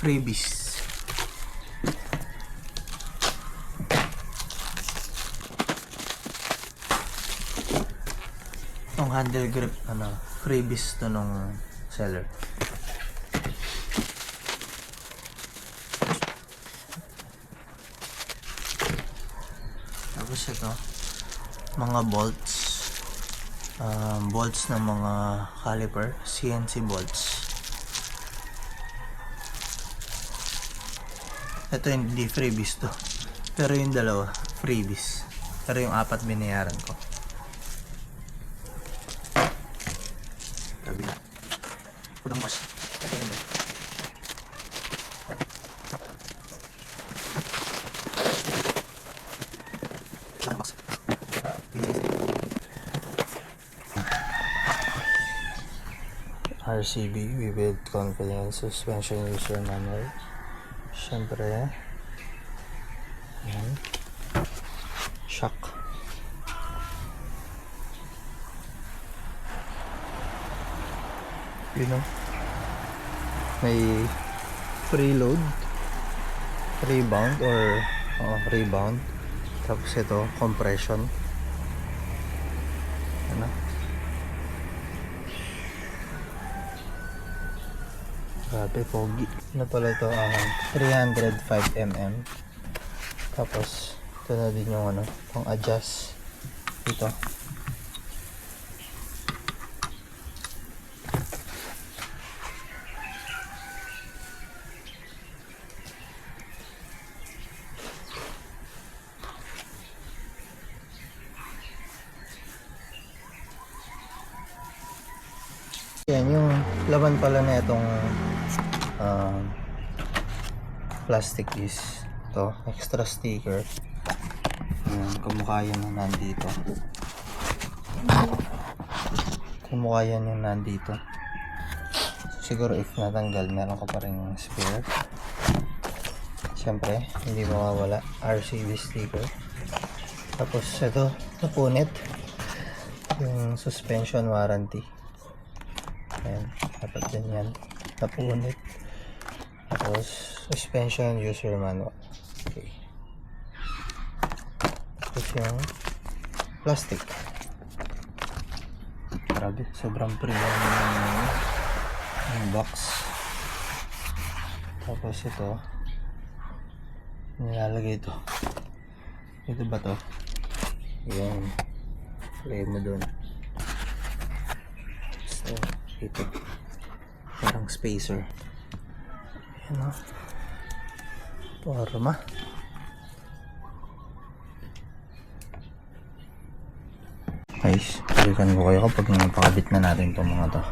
freebies. Itong handle grip, freebies to nung seller. Tapos ito, mga bolts. Bolts ng mga caliper, CNC bolts. Ito hindi freebies to, pero yung dalawa freebies, pero yung apat binayaran ko. Kabila udang mas RCB, we build confidence, suspension user manual. Siyempre, shock. You know, may preload, rebound or rebound. Tapos ito, compression. Ano? Grabe, pogi. Ano pala ito? 305mm. Tapos, ito na din yung pang adjust dito. Yan, yung laman pala na itong plastic is ito, extra sticker. Ayan, kumukha yan yung nandito. Kumukha yan yung nandito. Siguro if natanggal, meron ka pa rin spare. Siyempre, hindi mawawala. RCB sticker. Tapos ito, napunit. Yung suspension warranty. Ayan, dapat din yan. Napunit. Tapos, suspension user manual. Okay. Tapos yung plastic. Grabe, sobrang premium yung box. Tapos ito, nilalagay ito. Ito ba to? Ayan. Lagay mo dun. So, ito. Parang spacer. Ayan o. Forma. Guys, balikan ko kayo kapag napakabit na natin itong mga to.